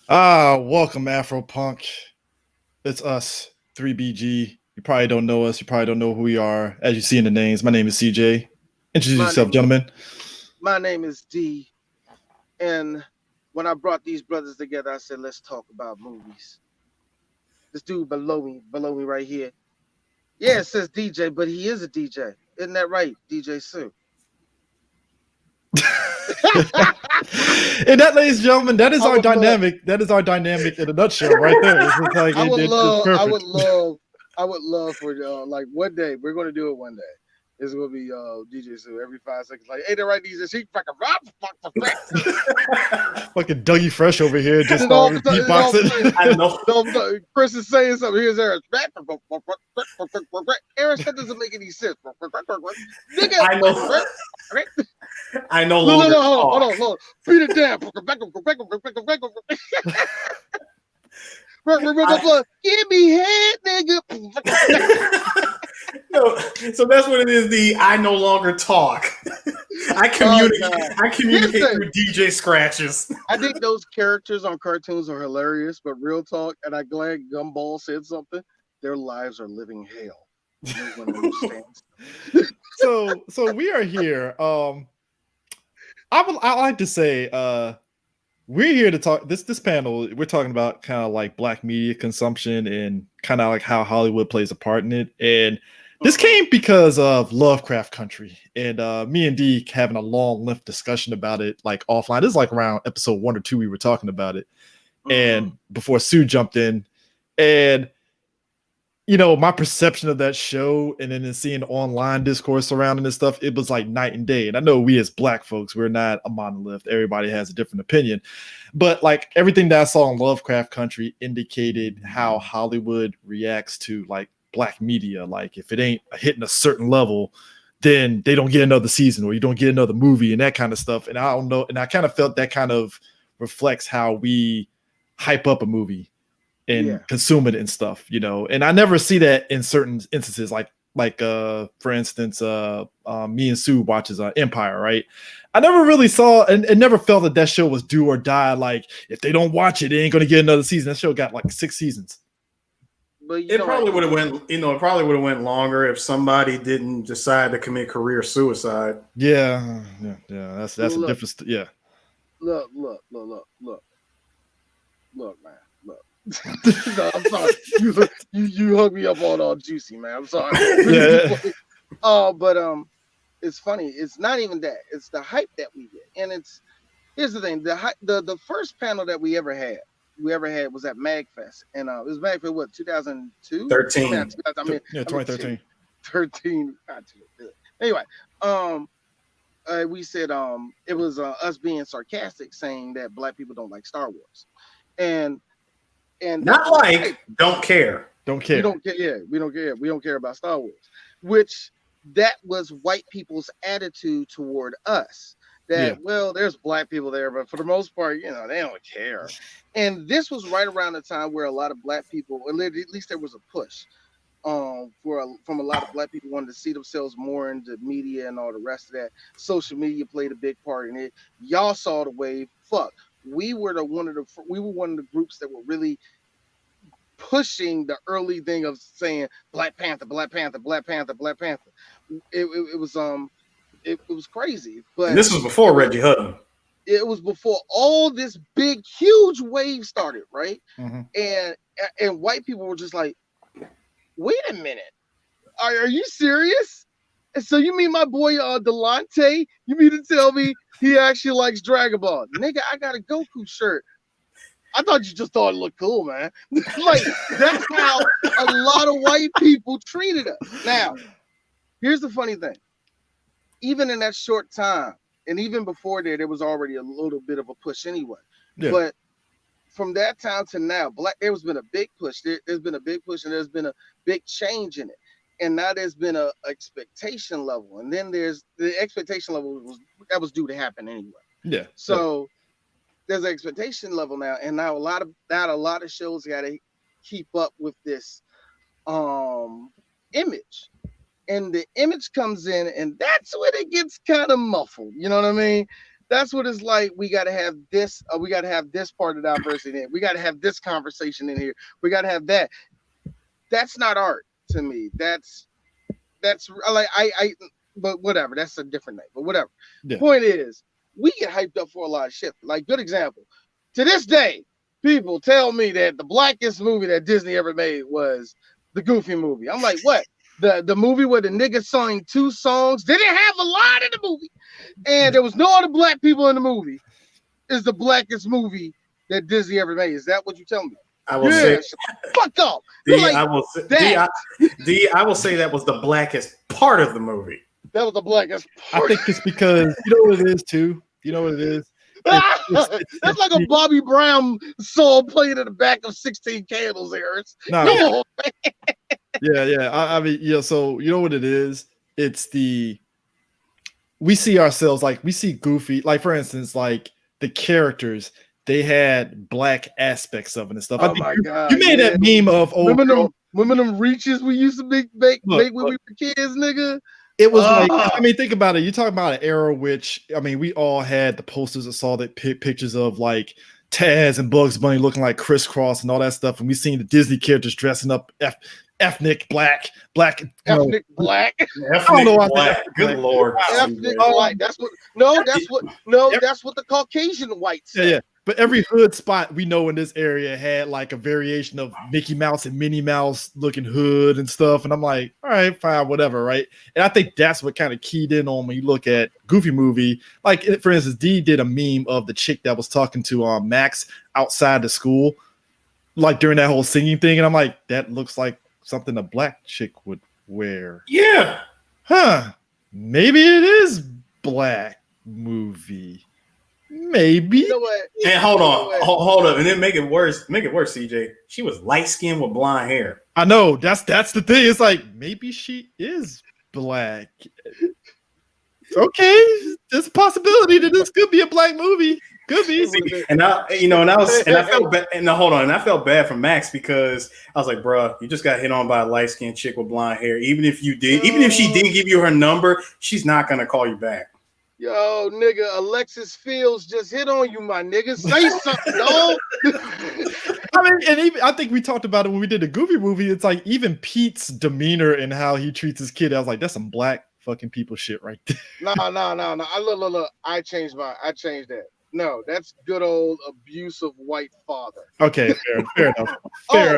Welcome Afropunk. It's us, 3BG. You probably don't know us. You probably don't know who we are. As you see in the names, my name is CJ. Introduce My yourself, name is gentlemen. my name is D, and when I brought these brothers together, I said, "Let's talk about movies." This dude below me right here. Yeah, it says DJ, but he is a DJ. Isn't that right, DJ Sue? And that, ladies and gentlemen, that is I our would love, dynamic. That is our dynamic in a nutshell, right there. It's just like I would it's love, I would perfect. love, I would love for like one day we're gonna do it one day. It's gonna be DJ Sue every 5 seconds. Like, hey, that right, DJ. She fucking fuck. Fucking Dougie Fresh over here just Then all of a sudden, then all of a beatboxing. sudden, I know. then all of a sudden, Chris is saying something. Here's Aaron. Aaron, that doesn't make any sense. Nigga, I know. I no no, no, longer no, hold talk. on, hold on. Beat it down. I, Give me head, nigga. no, so that's what it is. The I no longer talk. I Oh communicate. God. I Here's the communicate thing. through DJ scratches. I think those characters on cartoons are hilarious, but real talk, and I'm glad Gumball said something. Their lives are living hell. No one understands. So we are here. I like to say we're here to talk this panel. We're talking about kind of like black media consumption and kind of like how Hollywood plays a part in it. And this Mhm, came because of Lovecraft Country and me and D having a long length discussion about it like offline. This is like around episode 1 or 2 we were talking about it, mhm. and before Sue jumped in, and my perception of that show and then seeing online discourse surrounding this stuff, it was like night and day. And I know we as black folks, we're not a monolith. Everybody has a different opinion. But like everything that I saw in Lovecraft Country indicated how Hollywood reacts to like black media. Like if it ain't hitting a certain level, then they don't get another season or you don't get another movie and that kind of stuff. And I don't know. And I kind of felt that kind of reflects how we hype up a movie and Yeah. consume it and stuff. And I never see that in certain instances, like for instance, me and Sue watches Empire, right? I never really saw and never felt that show was do or die. Like if they don't watch it, they ain't gonna get another season. That show got like 6 seasons. But you It know what? probably would have went. It probably would have went longer if somebody didn't decide to commit career suicide. Yeah. That's a Look, different. Yeah. look, man. Look. No, I'm sorry. You hung me up on all juicy, man. I'm sorry. Yeah. Oh, but it's funny. It's not even that. It's the hype that we get. And here's the thing. The first panel that we ever had was at Magfest. And it was Magfest what, 2002? I mean, 13. Yeah. 2013. 13. Anyway, um we said it was us being sarcastic saying that black people don't like Star Wars. And that Not was the hype. like don't care. Don't We care. don't care. Yeah, we don't care. We don't care about Star Wars, which that was white people's attitude toward us. Yeah. That, well, there's black people there, but for the most part, they don't care. And this was right around the time where a lot of black people, or at least there was a push from a lot of black people wanted to see themselves more into media and all the rest of that. Social media played a big part in it. Y'all saw the wave. Fuck, we were one of the groups that were really pushing the early thing of saying Black Panther, Black Panther, Black Panther, Black Panther. It was crazy, And but this was before it was Reggie Hutton. it was before all this big huge wave started, right? Mm-hmm. And white people were just like, wait a minute, are you serious? And so you mean my boy Delonte? You mean to tell me he actually likes Dragon Ball? Nigga, I got a Goku shirt. I thought you just thought it looked cool, man. Like, that's how a lot of white people treated us. Now, here's the funny thing. Even in that short time, and even before there was already a little bit of a push anyway. Yeah. But from that time to now, there's been a big push. There's been a big push, and there's been a big change in it. And now there's been a expectation level, and then there's the expectation level that was due to happen anyway. Yeah. So there's an expectation level now, and now a lot of shows got to keep up with this image, and the image comes in, and that's when it gets kind of muffled. You know what I mean? That's what it's like. We got to have this. We got to have this part of diversity in here. We got to have this conversation in here. We got to have that. That's not art to me. That's like I. But whatever. That's a different name. But whatever. Yeah. Point is, we get hyped up for a lot of shit. Like, good example. To this day, people tell me that the blackest movie that Disney ever made was the Goofy movie. I'm like, what? The movie where the nigga sang 2 songs, didn't have a line in the movie, and there was no other black people in the movie, is the blackest movie that Disney ever made. Is that what you tell me? I will say, fuck up. I will say that was the blackest part of the movie. That was the blackest part. I think it's because you know what it is too. You know what it is. That's like a Bobby Brown song playing in the back of 16 Candles, Harris. No. Yeah. I mean, yeah. So you know what it is? It's we see ourselves like we see Goofy. Like for instance, like the characters, they had black aspects of it and stuff. Oh my God! You made that meme of remember them reaches we used to make when we were kids, nigga. It was like, I mean, think about it. You talk about an era which, I mean, we all had the posters that saw that pictures of like Taz and Bugs Bunny looking like crisscross and all that stuff, and we seen the Disney characters dressing up ethnic black. Ethnic black. I don't know black. Good Lord. Ethnic black. That's what the Caucasian whites say. Yeah. But every hood spot we know in this area had like a variation of Mickey Mouse and Minnie Mouse looking hood and stuff. And I'm like, all right, fine, whatever, right? And I think that's what kind of keyed in on when you look at Goofy movie. Like, for instance, D did a meme of the chick that was talking to Max outside the school, like during that whole singing thing. And I'm like, that looks like something a black chick would wear. Yeah. Huh. Maybe it is black movie. Maybe. You know what? And hold up, and then make it worse, CJ. She was light skinned with blonde hair. I know that's the thing. It's like maybe she is black. Okay, there's a possibility that this could be a black movie. Could be. And I felt bad for Max because I was like, bro, you just got hit on by a light skinned chick with blonde hair. Even if she didn't give you her number, she's not gonna call you back. Yo, nigga, Alexis Fields just hit on you, my nigga. Say something, dog. I mean, and even I think we talked about it when we did the Goofy movie. It's like even Pete's demeanor and how he treats his kid. I was like, that's some black fucking people shit right there. No. Look. I changed that. No, that's good old abusive white father. Okay, fair enough. Fair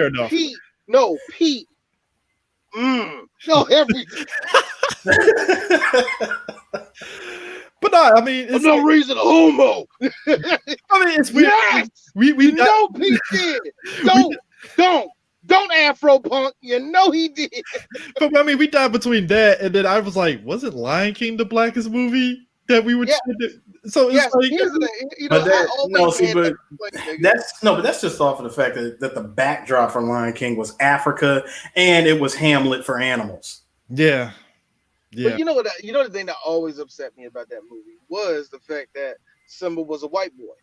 enough. Pete. No, everything. But no, I mean, it's no reason homo. I mean, it's weird. Yes! We know Pete did. Don't Afropunk. You know he did. But I mean, we died between that and then I was like, wasn't Lion King the blackest movie that we would? Yeah. So it's like, but that's just off of the fact that the backdrop for Lion King was Africa and it was Hamlet for animals. Yeah. But you know the thing that always upset me about that movie was the fact that Simba was a white boy.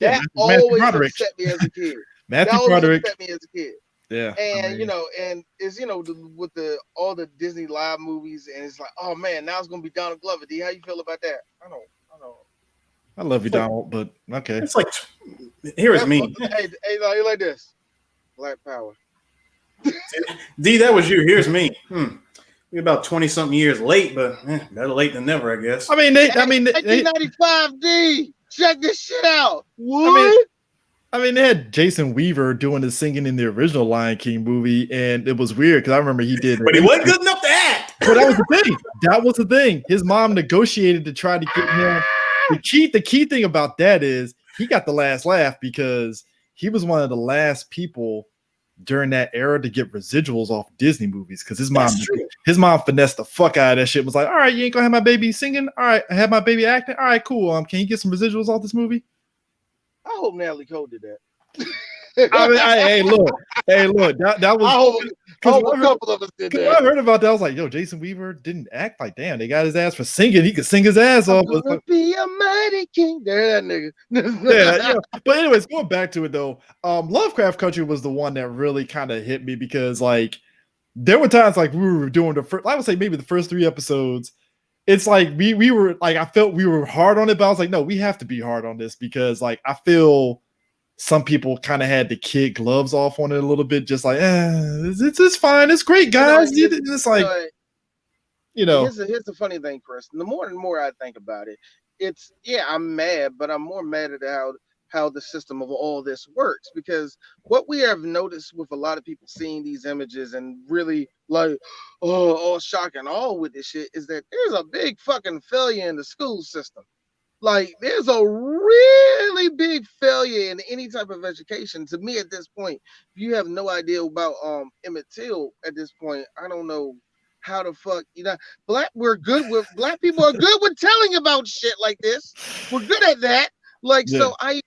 That always upset me as a kid. Upset me as a kid. Yeah. And and it's with all the Disney live movies, and it's like, oh man, now it's gonna be Donald Glover. D, how you feel about that? I don't. I love you, Donald, but okay. It's like here's me. Hey, you like this? Black power. D, that was you. Here's me. We're about 20-something years late, but better late than never, I guess. I mean, 1995 D. Check this shit out. What? I mean, they had Jason Weaver doing the singing in the original Lion King movie, and it was weird because I remember he did. But he wasn't good enough to act. But that was the thing. That was the thing. His mom negotiated to try to get him. The key thing about that is he got the last laugh because he was one of the last people during that era to get residuals off Disney movies because his mom finessed the fuck out of that shit. Was like, all right, you ain't gonna have my baby singing. All right, I have my baby acting. All right, cool. Can you get some residuals off this movie? I hope Natalie Cole did that. I mean, hey, look, that was. I hope a couple of us did that. I heard about that. I was like, yo, Jason Weaver didn't act like damn. They got his ass for singing. He could sing his ass off. Be a mighty king. There, that nigga. yeah. But anyways, going back to it though, Lovecraft Country was the one that really kind of hit me because like there were times like we were doing I would say maybe the first 3 episodes. it's like we were like, I felt we were hard on it, but I was like, no, we have to be hard on this because like I feel some people kind of had the kid gloves off on it a little bit, just like, it's fine, it's great, guys. It's like, here's the funny thing, Chris. The more and more I think about it, it's I'm mad, but I'm more mad at how the system of all this works, because what we have noticed with a lot of people seeing these images and really like, all shock and awe with this shit is that there's a big fucking failure in the school system. Like, there's a really big failure in any type of education. To me, at this point, if you have no idea about Emmett Till at this point, I don't know how the fuck, black people are good with telling about shit like this. We're good at that. Like, so I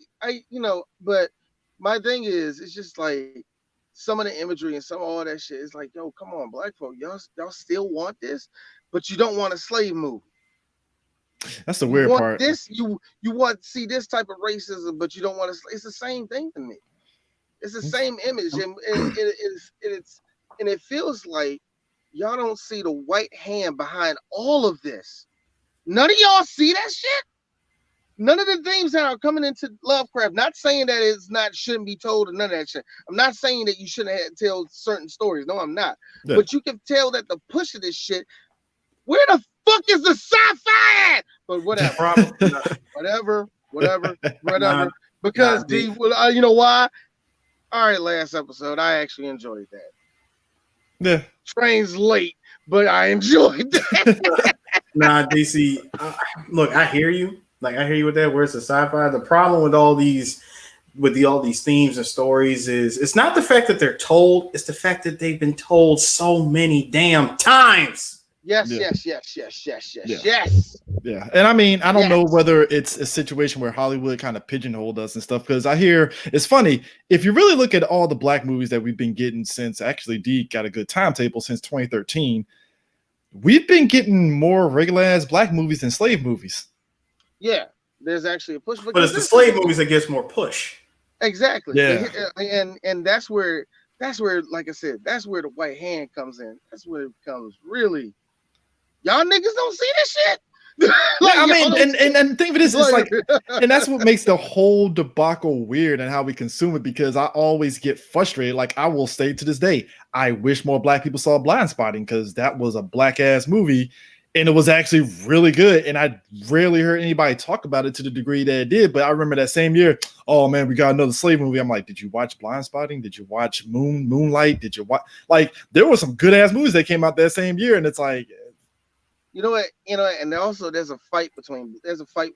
but my thing is, it's just like some of the imagery and some of all that shit is like, yo, come on, black folk, y'all still want this, but you don't want a slave movie. That's the weird part. This you want to see this type of racism, but you don't want to. It's the same thing to me. It's the same image, and it feels like y'all don't see the white hand behind all of this. None of y'all see that shit. None of the things that are coming into Lovecraft. Not saying that shouldn't be told or none of that shit. I'm not saying that you shouldn't tell certain stories. No, I'm not. Yeah. But you can tell that the push of this shit. Where the fuck is the sci-fi at? But whatever, whatever. Because you know why? All right, last episode, I actually enjoyed that. Yeah, train's late, but I enjoyed that. Nah, DC. Look, I hear you. Like, I hear you with that. Where's the sci-fi? The problem with all these themes and stories is it's not the fact that they're told; it's the fact that they've been told so many damn times. Yes. Yeah. And I mean, I don't know whether it's a situation where Hollywood kind of pigeonholed us and stuff, because I hear it's funny. If you really look at all the black movies that we've been getting since, actually, D got a good timetable since 2013, we've been getting more regular ass black movies than slave movies. Yeah, there's actually a push. But it's the slave movies that gets more push. Exactly. Yeah. And that's where, like I said, that's where the white hand comes in. That's where it becomes really. Y'all niggas don't see this shit. Like, I mean, and think of this is like, and that's what makes the whole debacle weird and how we consume it, because I always get frustrated. Like, I will say to this day, I wish more black people saw Blind Spotting, because that was a black ass movie and it was actually really good. And I rarely heard anybody talk about it to the degree that it did. But I remember that same year, oh man, we got another slave movie. I'm like, did you watch Blind Spotting? Did you watch Moonlight? Did you watch, like, there were some good ass movies that came out that same year, and it's like, you know what, and also there's a fight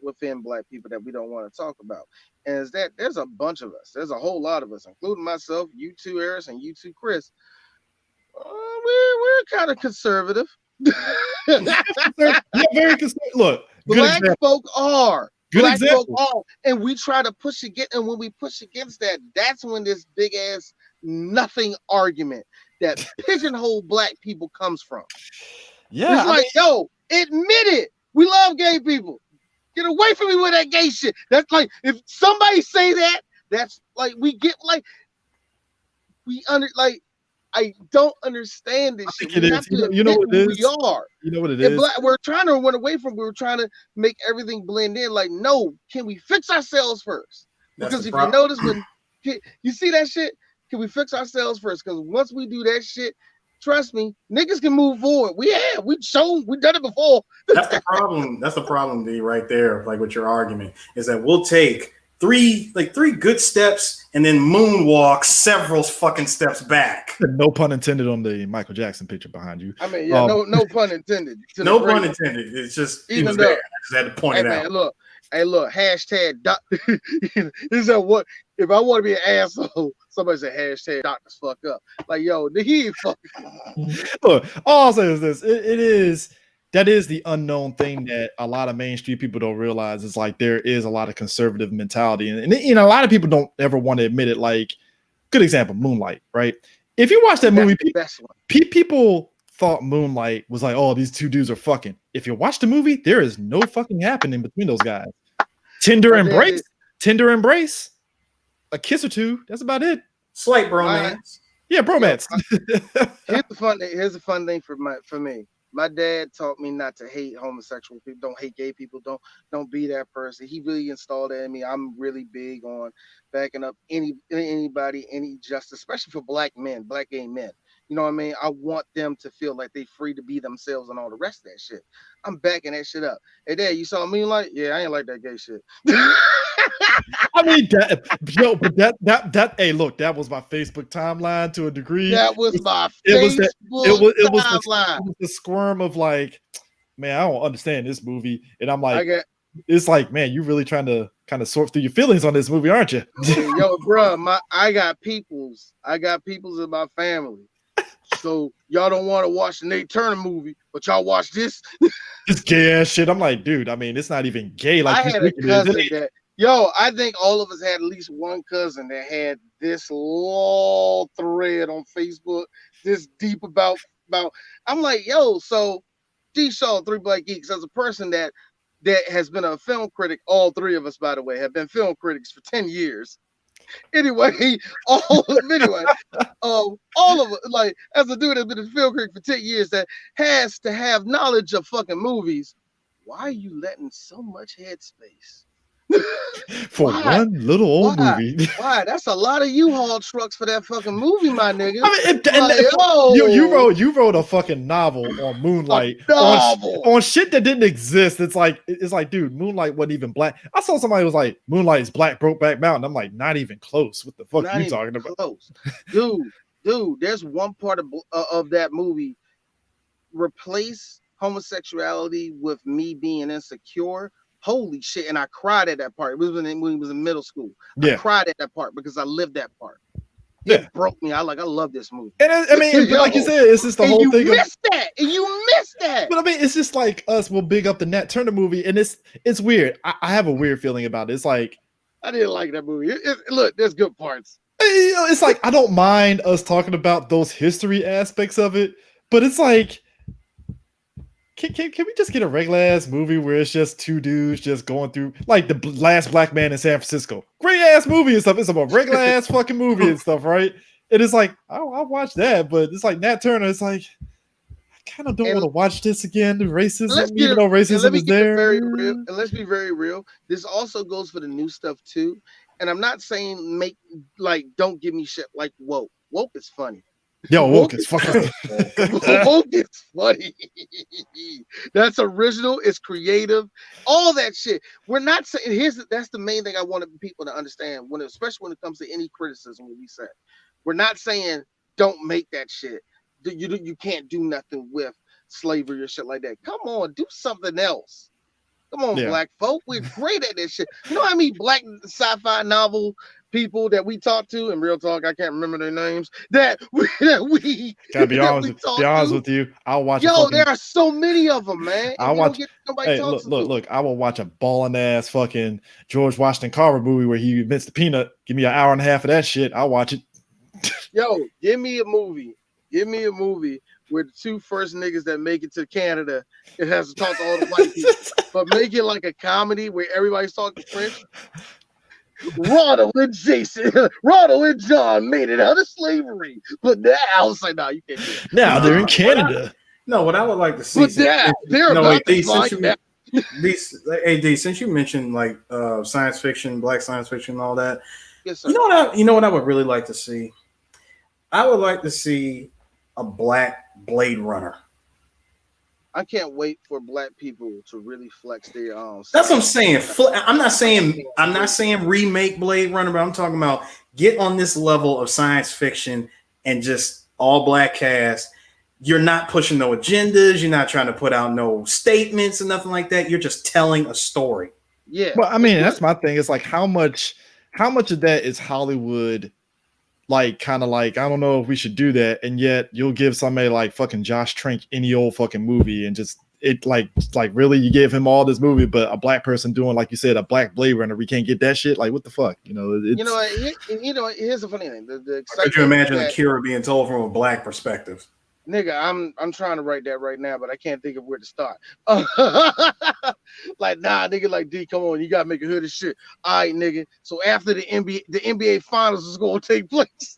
within black people that we don't want to talk about. And is that there's a bunch of us, there's a whole lot of us, including myself, you two, Eris, and you two, Chris. We're kind of conservative. Yeah, very conservative. Look, black folk are. Good black example. folk are. And we try to push against, and when we push against that, that's when this big ass nothing argument that pigeonhole black people comes from. Yeah, it's like, yo, admit it. We love gay people. Get away from me with that gay shit. That's like, if somebody say that, that's like, we get like, I don't understand this shit. You know what it is? We are. You know what it is? We're trying to run away from. We're trying to make everything blend in. Like, no, can we fix ourselves first? Because if you notice, when you see that shit, can we fix ourselves first? Because once we do that shit, trust me, niggas can move forward. We've done it before. That's the problem. That's the problem, D, right there. Like, with your argument is that we'll take three good steps and then moonwalk several fucking steps back. No pun intended on the Michael Jackson picture behind you. I mean, yeah, no pun intended. No pun intended. It's just he was there. I just had to point it out. Look, hashtag doc. Is that what? If I want to be an asshole, somebody say hashtag doctors fuck up. Like, yo, he ain't fucking. Look, all I'll say is this: that is the unknown thing that a lot of mainstream people don't realize. Is like there is a lot of conservative mentality, and a lot of people don't ever want to admit it. Like, good example, Moonlight, right? If you watch that movie, people thought Moonlight was like, oh, these two dudes are fucking. If you watch the movie, there is no fucking happening between those guys. Tender embrace, a kiss or two. That's about it. Slight bromance. Yeah, bromance. Here's the fun thing for me. My dad taught me not to hate homosexual people. Don't hate gay people. Don't be that person. He really installed that in me. I'm really big on backing up anybody, any justice, especially for black men, black gay men. You know what I mean? I want them to feel like they free to be themselves and all the rest of that shit. I'm backing that shit up. Hey, Dad, you saw Moonlight? Yeah, I ain't like that gay shit. I mean, but that. Hey, look, that was my Facebook timeline to a degree. That was my It was that. Facebook It was the squirm of like, man, I don't understand this movie, and I'm I like, got it's like, man, you really trying to kind of sort through your feelings on this movie, aren't you? yo, bro, I got peoples in my family. So y'all don't want to watch the Nate Turner movie, but y'all watch this. This gay ass shit. I'm like, dude, I mean, it's not even gay. Like, I had a cousin that, I think all of us had at least one cousin that had this long thread on Facebook, this deep about. I'm like, yo, so D Shaw, Three Black Geeks, as a person that has been a film critic, all three of us, by the way, have been film critics for 10 years. Anyway, all of it, like, as a dude that's been a film critic for 10 years that has to have knowledge of fucking movies, why are you letting so much headspace for one little old movie? Why? That's a lot of U-Haul trucks for that fucking movie, my nigga. I mean, you wrote a fucking novel on Moonlight on shit that didn't exist. It's like, dude, Moonlight wasn't even black. I saw somebody was like, Moonlight is black, Brokeback Mountain. I'm like, not even close. What the fuck are you talking about? Close. Dude, there's one part of that movie. Replace homosexuality with me being insecure. Holy shit. And I cried at that part. It was when he was in middle school. Yeah. I cried at that part because I lived that part. It broke me. I love this movie. And I mean, like you said, it's just the whole thing. You missed that. But I mean, it's just like us. We'll big up the Nat Turner movie, and it's weird. I have a weird feeling about it. It's like, I didn't like that movie. Look, there's good parts. It's like, I don't mind us talking about those history aspects of it, but it's like, Can we just get a regular ass movie where it's just two dudes just going through, like, the last black man in San Francisco? Great ass movie and stuff. It's a regular ass fucking movie and stuff, right? It is like, I'll watch that, but it's like Nat Turner. It's like, I kind of don't want to watch this again. The racism, even though racism is there. And let's be very real. This also goes for the new stuff too. And I'm not saying don't give me shit like woke. Woke is funny. Yo, woke is fucking. Woke is funny. That's original. It's creative. All that shit. We're not saying that's the main thing I wanted people to understand especially when it comes to any criticism we say. We're not saying don't make that shit. You can't do nothing with slavery or shit like that. Come on, do something else. Come on, black folk. We're great at this shit. You know how many black sci-fi novel people that we talk to, in real talk, I can't remember their names, that we gotta be honest with you. I'll watch there are so many of them, man. Look, I will watch a balling ass fucking George Washington Carver movie where he invents the peanut. Give me an hour and a half of that shit. I'll watch it. Yo, give me a movie where the two first niggas that make it to Canada, it has to talk to all the white people, but make it like a comedy where everybody's talking French. Ronald and John made it out of slavery, but now I was like, no, you can't do it. Now they're in Canada. What I would like to see. But now they're about to since you mentioned like science fiction, black science fiction, and all that. Yes, sir. You know what I would really like to see. I would like to see a black Blade Runner. I can't wait for black people to really flex their That's what I'm saying. I'm not saying remake Blade Runner, but I'm talking about get on this level of science fiction and just all black cast. You're not pushing no agendas. You're not trying to put out no statements and nothing like that. You're just telling a story. Yeah. Well, I mean, that's my thing. It's like how much of that is Hollywood? Like, kind of like, I don't know if we should do that, and yet you'll give somebody like fucking Josh Trank any old fucking movie and just like really, you gave him all this movie, but a black person doing, like you said, a black Blade Runner, we can't get that shit. Like, what the fuck, here's the funny thing. Could you imagine Akira being told from a black perspective? Nigga, I'm trying to write that right now, but I can't think of where to start. Like, nah, nigga, like, D, come on, you gotta make a hood of shit. All right, nigga. So after the NBA finals is gonna take place.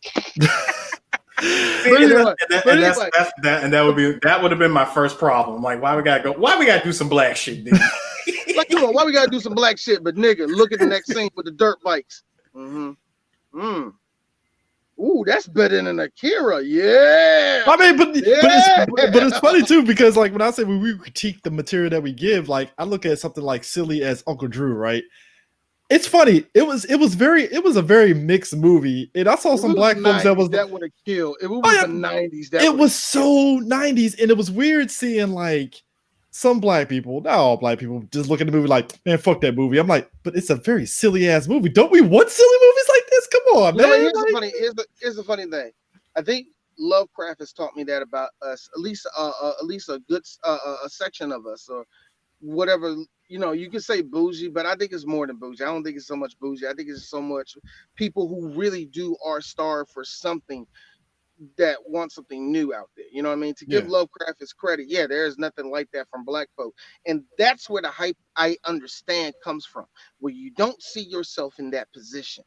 See, But and, anyway, that would have been my first problem. Like, why we gotta do some black shit, dude? like, come on, why we gotta do some black shit? But nigga, look at the next scene with the dirt bikes. Ooh, that's better than Akira. Yeah. I mean, but Yeah. it's funny too, because like when I say when we critique the material that we give, like I look at something like silly as Uncle Drew, right? It's funny. It was a very mixed movie. And I saw some black folks that would have killed. If it was the 90s, it was so 90s, and it was weird seeing like some black people, not all black people, just look at the movie like, man, fuck that movie. I'm like, but it's a very silly ass movie. Don't we want silly movies like this? Come on, man. Here's the funny thing. I think Lovecraft has taught me that about us, at least a good a section of us, or whatever. You know, you can say bougie, but I think it's more than bougie. I don't think it's so much bougie. I think it's so much people who really are starved for something, that want something new out there. You know what I mean? To give Lovecraft his credit, there's nothing like that from black folk. And that's where the hype, I understand, comes from, where you don't see yourself in that position.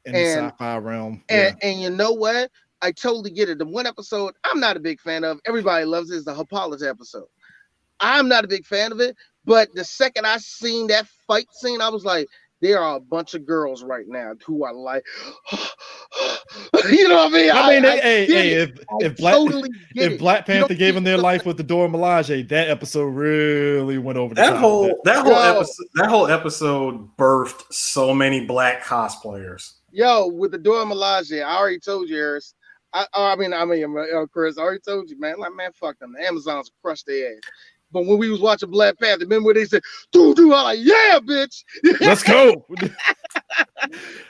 In the sci-fi realm. And you know what? I totally get it. The one episode I'm not a big fan of, everybody loves it, is the Hippolyta episode. I'm not a big fan of it, but the second I seen that fight scene, I was like, there are a bunch of girls right now who are like, you know what I mean? If Black Panther gave them their life with the Dora Milaje, that episode really went over the top. That whole episode birthed so many black cosplayers. Yo, with the Dora Milaje, I already told you, Harris. Chris, I already told you, man. Like, man, fuck them. The Amazons crushed their ass. But when we was watching Black Panther, remember when they said, "Do," I'm like, yeah, bitch. Let's go.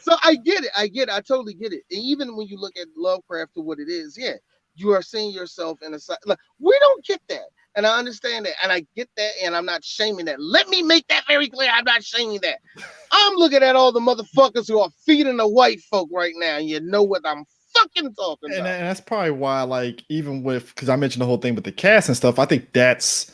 So I get it. I totally get it. And even when you look at Lovecraft to what it is, you are seeing yourself in a side. Like, we don't get that. And I understand that. And I get that. And I'm not shaming that. Let me make that very clear. I'm not shaming that. I'm looking at all the motherfuckers who are feeding the white folk right now. And you know what I'm fucking talking about. And that's probably why, like, even with, because I mentioned the whole thing with the cast and stuff, I think that's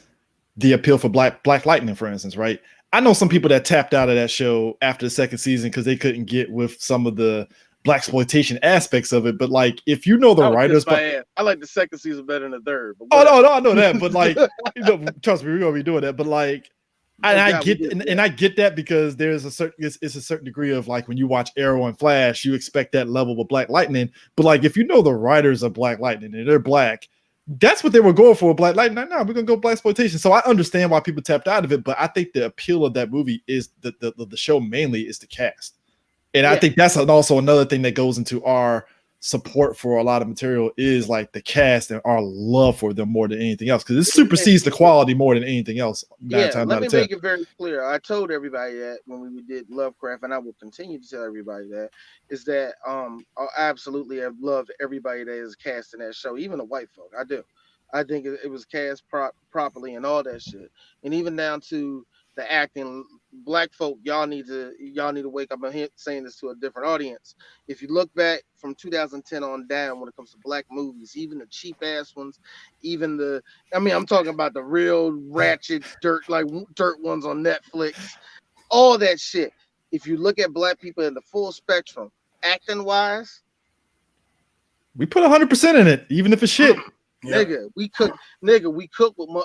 the appeal for Black Lightning, for instance, right? I know some people that tapped out of that show after the second season because they couldn't get with some of the blaxploitation aspects of it. But like, if you know the writers, I like the second season better than the third. No, I know that, but like, trust me, we're gonna be doing that. But like, I get that because there's it's a certain degree of like when you watch Arrow and Flash, you expect that level of Black Lightning. But like, if you know the writers of Black Lightning and they're black, that's what they were going for. Black Lightning. No, we're gonna go blaxploitation. So I understand why people tapped out of it, but I think the appeal of that movie is the show mainly is the cast, and I think that's also another thing that goes into our support for a lot of material is like the cast and our love for them more than anything else, because it supersedes the quality more than anything else. Let me make it very clear. I told everybody that when we did Lovecraft, and I will continue to tell everybody that, is that I absolutely have loved everybody that is cast in that show, even the white folk. I do. I think it was cast properly and all that shit, and even down to the acting. Black folk, y'all need to wake up. I'm saying this to a different audience. If you look back from 2010 on down, when it comes to black movies, even the cheap ass ones, I'm talking about the real ratchet dirt ones on Netflix, all that shit. If you look at black people in the full spectrum, acting wise, we put 100% in it, even if it's shit. Yeah. We cook with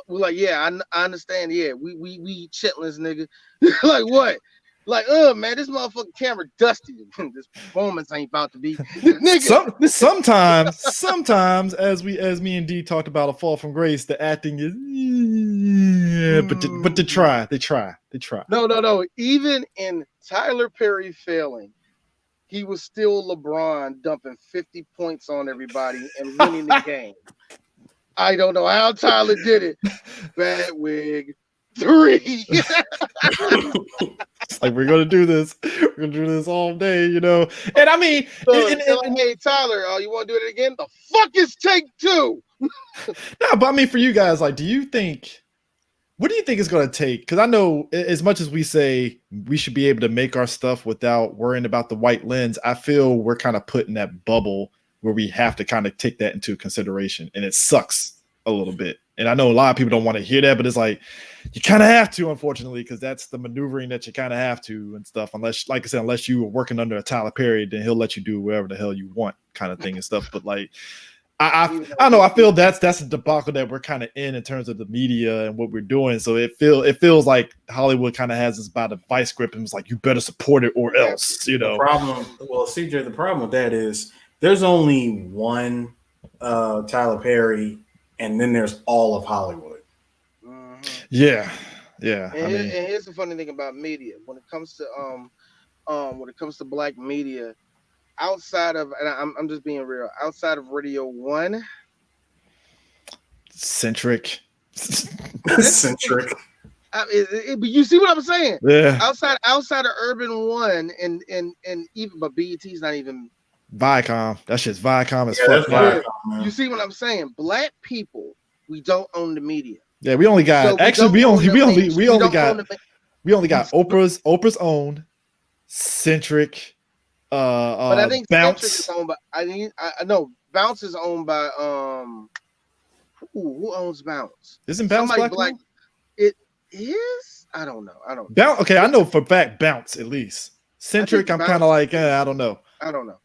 we're like, I understand. Yeah, we eat chitlins, nigga. Like what? Like, man, this motherfucking camera dusty. This performance ain't about to be nigga. Sometimes as me and D talked about A Fall from Grace, the acting is but they try. No. Even in Tyler Perry failing, he was still LeBron dumping 50 points on everybody and winning the game. I don't know how Tyler did it. Bad wig 3. It's like, we're gonna do this. We're gonna do this all day, you know. And I mean, hey Tyler, you want to do it again? The fuck is take 2? No, but I mean, for you guys, like, what do you think it's gonna take? Because I know, as much as we say we should be able to make our stuff without worrying about the white lens, I feel we're kind of put in that bubble where we have to kind of take that into consideration, and it sucks a little bit. And I know a lot of people don't want to hear that, but it's like, you kind of have to, unfortunately, because that's the maneuvering that you kind of have to and stuff. Unless, like I said, unless you were working under a Tyler Perry, then he'll let you do whatever the hell you want, kind of thing and stuff. But like, I don't know. I feel that's a debacle that we're kind of in terms of the media and what we're doing. So it feels like Hollywood kind of has us by the vice grip and was like, you better support it or else, you know. The problem, well, CJ, the problem with that is there's only one Tyler Perry, and then there's all of Hollywood. Yeah, yeah. And, I mean, and here's the funny thing about media when it comes to black media, outside of, and I'm just being real, outside of Radio One, centric. Centric. But you see what I'm saying? Yeah. Outside of Urban One and even, but BET's not even Viacom. That shit's Viacom as Yeah, fuck. that's You see what I'm saying? Black people, we don't own the media. Yeah, we only got we only got Oprah's own centric. But I think Bounce Centric is owned by. I know Bounce is owned by who owns Bounce? Isn't Bounce Somebody black? It is. I don't know. Bounce. Okay, I know for a fact Bounce at least. Centric, I'm kind of like I don't know. I don't know.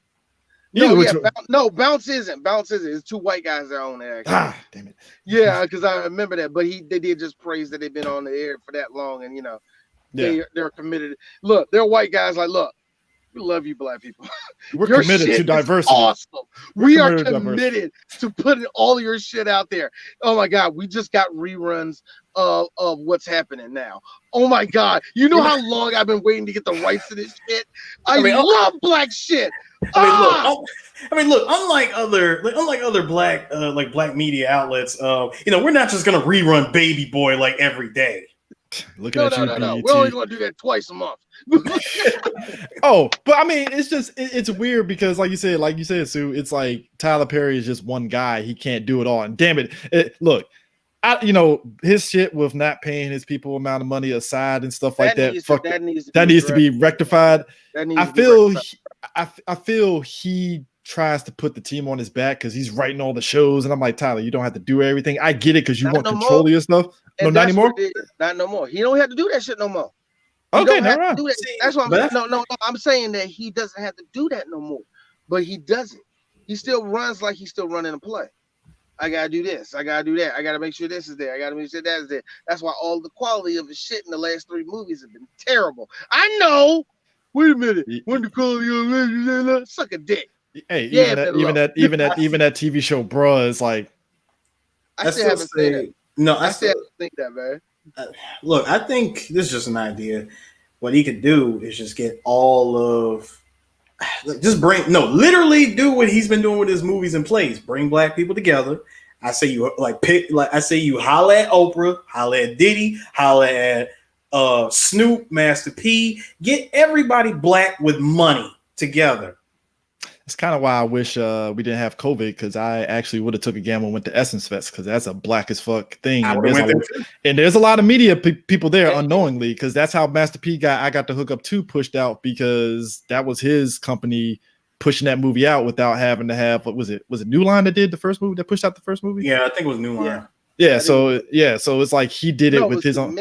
Bounce isn't. Bounce isn't. It's two white guys that own it. Ah, damn it. Yeah, because I remember that. But they did just praise that they've been on the air for that long, and they're committed. Look, they're white guys. Like, look, we love you, black people. We're committed to diversity. Awesome. We are committed to putting all your shit out there. Oh my God, we just got reruns of what's happening now. Oh my God, you know how long I've been waiting to get the rights to this shit? I love black shit. Look. Unlike other black black media outlets, we're not just gonna rerun Baby Boy like every day. Looking at you, no. We're only going to do that twice a month. But I mean, it's just it's weird because, like you said, Sue. It's like Tyler Perry is just one guy. He can't do it all. And damn it, look, his shit with not paying his people amount of money aside and stuff like that. That needs to be rectified. I feel he tries to put the team on his back because he's writing all the shows, and I'm like, Tyler, you don't have to do everything. I get it because you want control of your stuff. No, not anymore. Not no more. He don't have to do that shit no more. Okay, no, right. That's why I'm saying that he doesn't have to do that no more. But he doesn't. He still runs like he's still running a play. I gotta do this. I gotta do that. I gotta make sure this is there. I gotta make sure that is there. That's why all the quality of the shit in the last 3 movies have been terrible. I know. Wait a minute. When the quality of suck a dick. Hey, even that TV show, bruh, is like. I still haven't seen it. No, I still think that, man. Look, I think this is just an idea. What he could do is just get all of, literally do what he's been doing with his movies and plays. Bring black people together. I say you holla at Oprah, holla at Diddy, holla at Snoop, Master P. Get everybody black with money together. It's kind of why I wish we didn't have COVID, because I actually would have took a gamble and went to Essence Fest, because that's a black as fuck thing. And there's a lot of media people there unknowingly, because that's how Master P I got the hook up to pushed out, because that was his company pushing that movie out without having to have, what was it? Was it New Line that did the first movie, that pushed out the first movie? Yeah, I think it was New Line. Yeah, so it's like he did it with his own.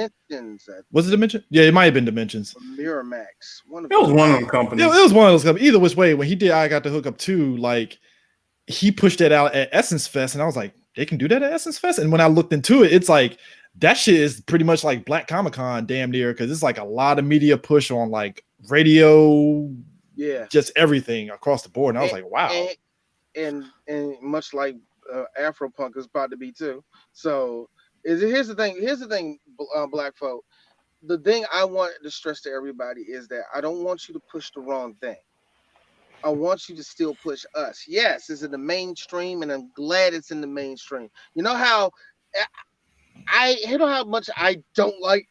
Was it Dimension? Yeah, it might have been Dimensions. Miramax. It was one of them companies. It was one of those companies. Either which way, when he did, I got the hook up too. Like, he pushed it out at Essence Fest, and I was like, they can do that at Essence Fest. And when I looked into it, it's like that shit is pretty much like Black Comic Con, damn near, because it's like a lot of media push on like radio, just everything across the board. And I was like, wow. And much like Afropunk is about to be too. So here's the thing, black folk. The thing I want to stress to everybody is that I don't want you to push the wrong thing. I want you to still push us. Yes, it's in the mainstream, and I'm glad it's in the mainstream. You know how much I don't like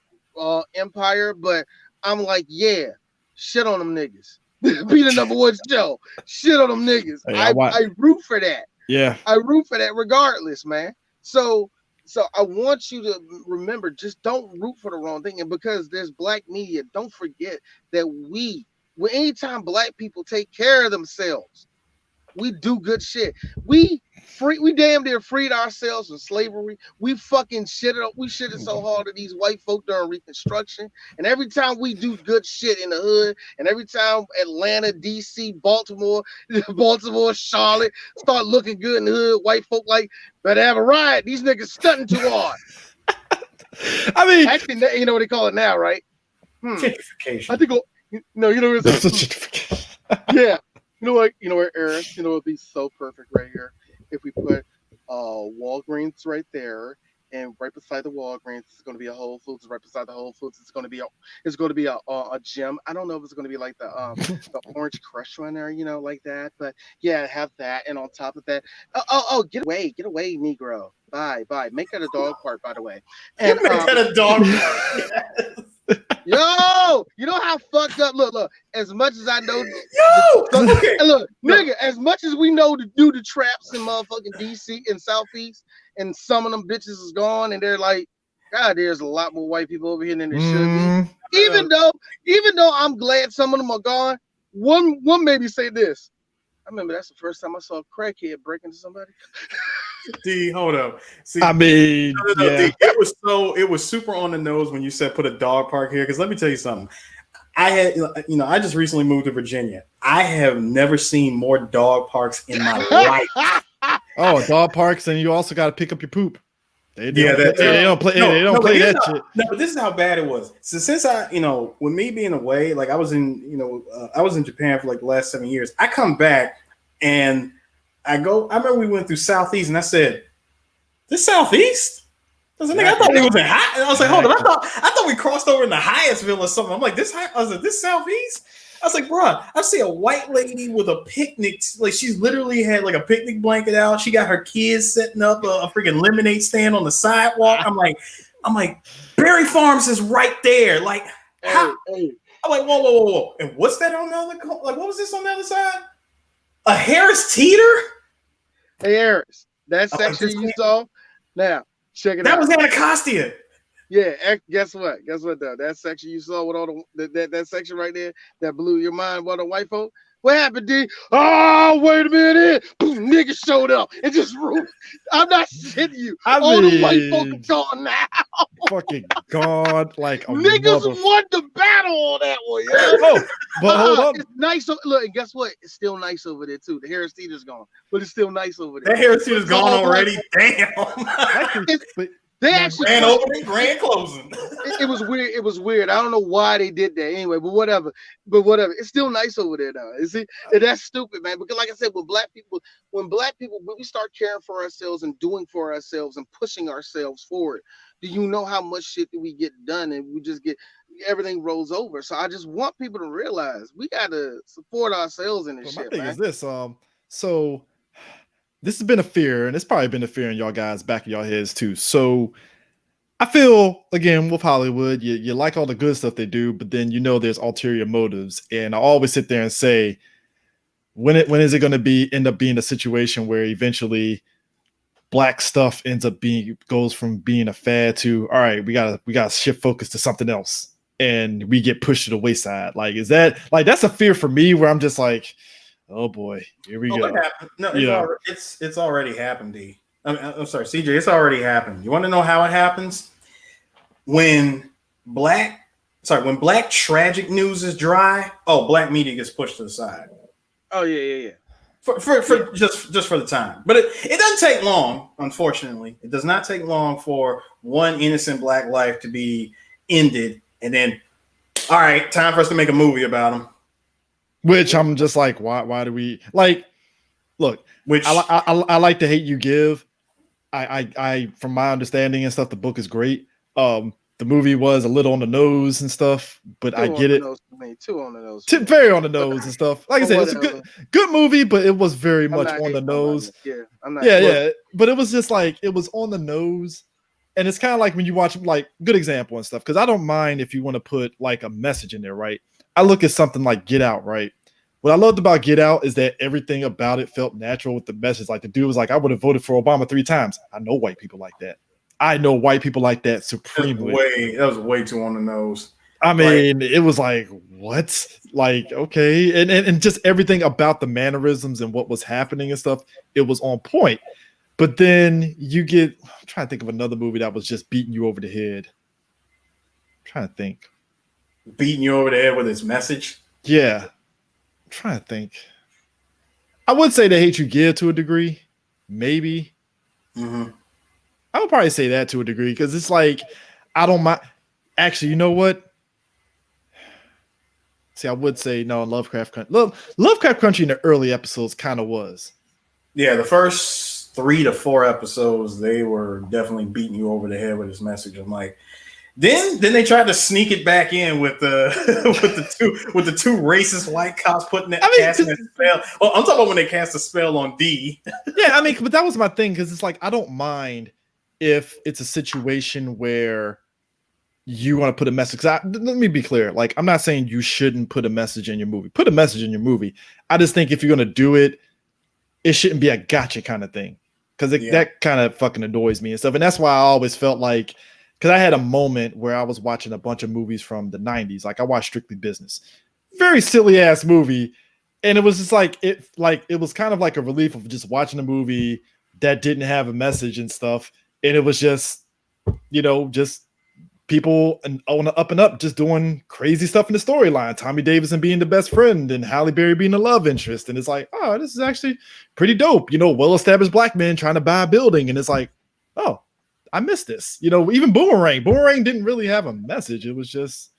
Empire, but I'm like, yeah, shit on them niggas. Be the number one show. Shit on them niggas. Hey, I root for that. Yeah, I root for that regardless, man. So I want you to remember, just don't root for the wrong thing. And because there's black media, don't forget that anytime black people take care of themselves, We do good shit. We damn near freed ourselves from slavery. We fucking we shitted so hard at these white folk during Reconstruction. And every time we do good shit in the hood, and every time Atlanta, DC, Baltimore, Charlotte start looking good in the hood, white folk like better have a riot. These niggas stunting too hard. I mean, actually, you know what they call it now, right? Gentrification. I think you know what it's yeah. You know what, Eris, it'd be so perfect right here if we put Walgreens right there, and right beside the Walgreens it's going to be a Whole Foods. Right beside the Whole Foods it's going to be a gym. I don't know if it's going to be like the Orange Crush one there, like that. But yeah, have that, and on top of that, get away, Negro. Bye. Make that a dog park, by the way. And make that a dog park. Yo, you know how fucked up. Look. As much as I know, okay. Look, nigga. As much as we know to do the traps in motherfucking DC and Southeast, and some of them bitches is gone, and they're like, God, there's a lot more white people over here than there should be. Even though I'm glad some of them are gone. One maybe say this. I remember that's the first time I saw a crackhead break into somebody. D, hold up. See, I mean, yeah. D, it was super on the nose when you said put a dog park here. Because let me tell you something. I just recently moved to Virginia. I have never seen more dog parks in my life. Oh, dog parks, and you also got to pick up your poop. They don't play that shit. No, but this is how bad it was. So since with me being away, like I was in Japan for like the last 7 years. I come back and I remember we went through Southeast, and I said, "This Southeast?" I was like, I thought it was in high. And I was like, hold on, I thought we crossed over into Hyattsville or something. I'm like, this Southeast? I was like, bro, I see a white lady with a picnic. Like, she's literally had like a picnic blanket out. She got her kids setting up a freaking lemonade stand on the sidewalk. I'm like, Berry Farms is right there. Like, how? Hey. I'm like, whoa. And what's that on the other? Like, what was this on the other side? A Harris Teeter? Hey, Harris, that section you saw. Now, check it out. That was Anacostia. Yeah, guess what? Though that section you saw with all that section right there that blew your mind with the white folk. What happened, D? Oh, wait a minute! Boom, nigga showed up and just ruined. I'm not shitting you. All the white folk are gone now. Fucking gone like a niggas won the battle on that one. Yeah. Oh, but hold on. It's nice. Look, and guess what? It's still nice over there too. The Harris Theater's gone, but it's still nice over there. That Harris Theater's gone already. Damn. They actually ran opening, grand closing. It was weird. It was weird. I don't know why they did that anyway, but whatever. It's still nice over there now. You see, and that's stupid, man. Because like I said, when black people, when we start caring for ourselves and doing for ourselves and pushing ourselves forward, do you know how much shit that we get done, and we just get everything rolls over? So I just want people to realize we gotta support ourselves in this shit. My thing man. is this. So this has been a fear, and it's probably been a fear in y'all guys' back of y'all heads too. So I feel, again, with Hollywood, you like all the good stuff they do, but then there's ulterior motives. And I always sit there and say, when is it going to end up being a situation where eventually black stuff goes from being a fad to, all right, we gotta shift focus to something else, and we get pushed to the wayside? Like, is that that's a fear for me, where I'm just like, oh boy, here we go. No, it's already happened, D. I'm sorry, CJ. It's already happened. You want to know how it happens? When black tragic news is dry, black media gets pushed to the side. Oh yeah. For just for the time, but it doesn't take long. Unfortunately, it does not take long for one innocent black life to be ended, and then, all right, time for us to make a movie about them. Which I'm just like, why do we like? Look, which I like the hate you give. I from my understanding and stuff, the book is great. The movie was a little on the nose and stuff, but I get it. Too on the nose. Very on the nose and stuff. Like I said, it's a good movie, but it was very much on the nose. Yeah. But it was just like, it was on the nose. And it's kind of like when you watch, like, good example and stuff, because I don't mind if you want to put like a message in there, right? I look at something like Get Out, right? What I loved about Get Out is that everything about it felt natural with the message. Like, the dude was like, I would have voted for Obama 3 times. I know white people like that. I know white people like that supremely. That was way too on the nose. I mean, it was like, what? Like, okay. And just everything about the mannerisms and what was happening and stuff, it was on point. But then you get, I'm trying to think of another movie that was just beating you over the head. I'm trying to think. Beating you over the head with its message. Yeah. I'm trying to think. I would say They Hate You Give to a degree. Maybe. Mm-hmm. I would probably say that to a degree because it's like, I don't mind. Actually, you know what? See, I would say no. Lovecraft Country. Lovecraft Country in the early episodes kind of was. Yeah, the first 3 to 4 episodes, they were definitely beating you over the head with his message. I'm like, then they tried to sneak it back in with the with the two racist white cops putting that casting a spell. Oh, I'm talking about when they cast a spell on D. Yeah, I mean, but that was my thing because it's like I don't mind if it's a situation where you want to put a message. Let me be clear. Like, I'm not saying you shouldn't put a message in your movie. Put a message in your movie. I just think if you're going to do it, it shouldn't be a gotcha kind of thing. Because that kind of fucking annoys me and stuff. And that's why I always felt like, because I had a moment where I was watching a bunch of movies from the 90s. Like, I watched Strictly Business. Very silly ass movie. And it was just like, it was kind of like a relief of just watching a movie that didn't have a message and stuff. And it was just, just people on the up and up just doing crazy stuff in the storyline. Tommy Davidson being the best friend and Halle Berry being the love interest. And it's like, oh, this is actually pretty dope. Well-established black men trying to buy a building. And it's like, oh, I missed this. Even Boomerang didn't really have a message. It was just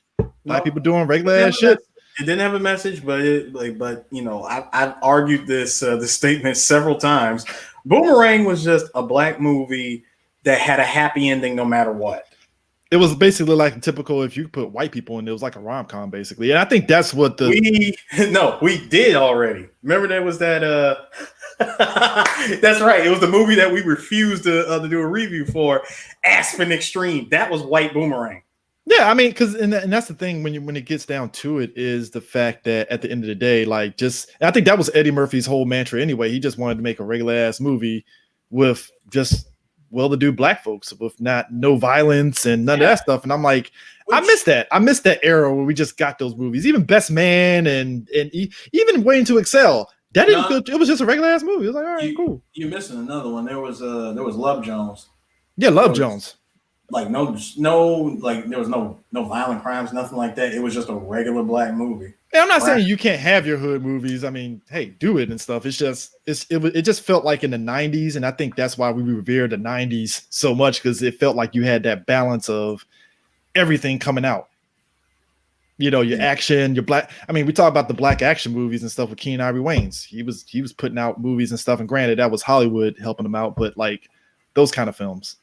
black people doing regular ass shit. It didn't have a message, but I've argued this statement several times. Boomerang was just a black movie that had a happy ending no matter what. It was basically like a typical, if you put white people in, it was like a rom-com basically. And I think that's what we did already. Remember there was that that's right. It was the movie that we refused to do a review for, Aspen Extreme. That was White Boomerang. Yeah, I mean, because and that's the thing when it gets down to it is the fact that at the end of the day, I think that was Eddie Murphy's whole mantra anyway. He just wanted to make a regular ass movie with just well-to-do black folks with no violence and none of that stuff. And I'm like, I miss that. I miss that era where we just got those movies. Even Best Man and even Waiting to Excel. That didn't feel. It was just a regular ass movie. It was like, all right, cool. You're missing another one. There was Love Jones. Yeah, Love Jones. Like there was no violent crimes, nothing like that. It was just a regular black movie. And I'm not saying you can't have your hood movies. I mean, hey, do it and stuff. It's just it just felt like in the 90s, and I think that's why we revere the 90s so much, because it felt like you had that balance of everything coming out. Your action, your black. I mean, we talk about the black action movies and stuff with Keenen Ivory Wayans. He was putting out movies and stuff, and granted, that was Hollywood helping him out, but like those kind of films.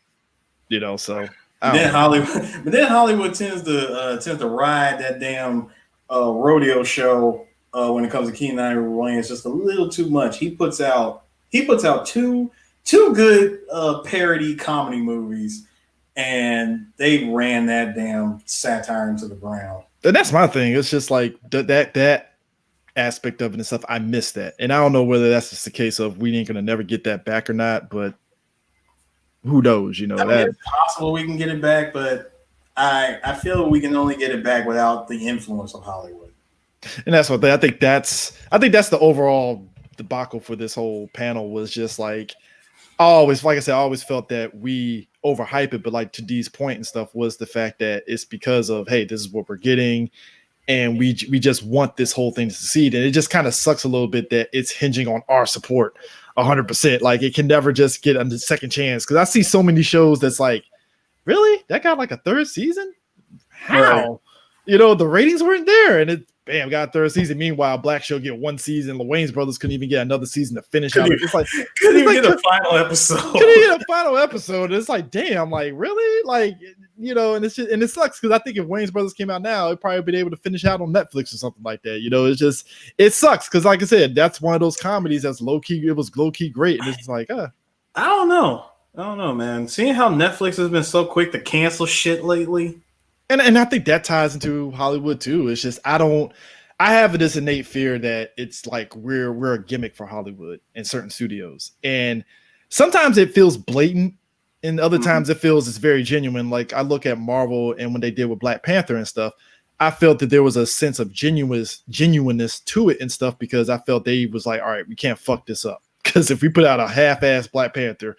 So Hollywood tends to ride that damn rodeo show when it comes to Keenen Ivory Wayans just a little too much. He puts out two good parody comedy movies, and they ran that damn satire into the ground. And that's my thing. It's just like that aspect of it and stuff. I miss that, and I don't know whether that's just the case of we ain't gonna never get that back or not, but. Who knows? It's possible we can get it back, but I feel we can only get it back without the influence of Hollywood. And that's what I think that's the overall debacle for this whole panel was just like I always felt that we overhype it, but like to D's point and stuff was the fact that it's because of, hey, this is what we're getting, and we just want this whole thing to succeed. And it just kind of sucks a little bit that it's hinging on our support 100%. Like it can never just get a second chance. Cause I see so many shows that's like, really? That got like a third season? How? Right. The ratings weren't there. And it got a third season. Meanwhile, Black Show get one season. The Wayans brothers couldn't even get another season to finish out. It's like couldn't even get a final episode. Couldn't get a final episode. It's like, damn, like really? Like, and it's just, and it sucks because I think if Wayans brothers came out now, it'd probably been able to finish out on Netflix or something like that. It sucks because, like I said, that's one of those comedies that's low key. It was low key great, and it's like, I don't know, man. Seeing how Netflix has been so quick to cancel shit lately, and I think that ties into Hollywood too. It's just I have this innate fear that it's like we're a gimmick for Hollywood and certain studios, and sometimes it feels blatant. And other times it feels it's very genuine. Like I look at Marvel and when they did with Black Panther and stuff, I felt that there was a sense of genuineness to it and stuff, because I felt they was like, all right, we can't fuck this up, because if we put out a half-ass Black Panther,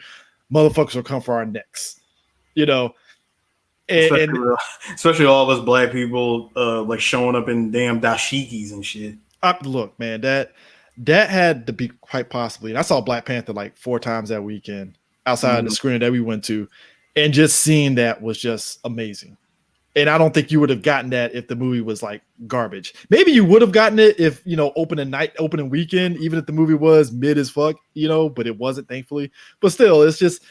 motherfuckers will come for our necks, you know. Especially all us Black people like showing up in damn dashikis and shit. Look, man, that had to be quite possibly. And I saw Black Panther like 4 times that weekend outside of the screening that we went to, and just seeing that was just amazing. And I don't think you would have gotten that if the movie was like garbage. Maybe you would have gotten it if, you know, opening weekend, even if the movie was mid as fuck, you know, but it wasn't, thankfully. But still, it's just,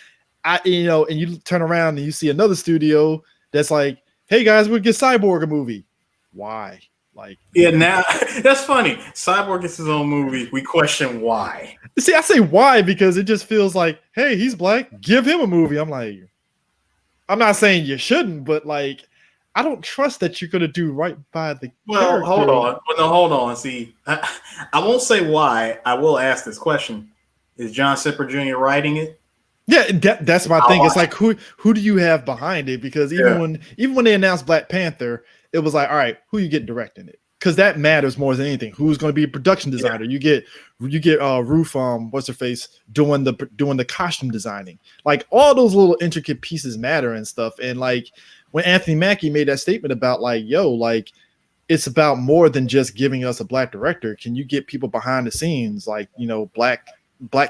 you know, and you turn around and you see another studio that's like, hey guys, we'll get Cyborg a movie. Why? Like, yeah, now that's funny. Cyborg gets his own movie. We question why. See, I say why because it just feels like, hey, he's Black, give him a movie. I'm like, I'm not saying you shouldn't, but like, I don't trust that you're gonna do right by the. Well, hold on. Well, no, hold on. See, I won't say why. I will ask this question: is John Sipper Jr. writing it? Yeah, that's my thing. It's like who do you have behind it? Because even when they announced Black Panther, it was like, all right, who you get directing it? Because that matters more than anything. Who's going to be a production designer? You get Ruth, what's her face, doing the costume designing. Like all those little intricate pieces matter and stuff. And like when Anthony Mackie made that statement about like, yo, like it's about more than just giving us a Black director. Can you get people behind the scenes, like, you know, black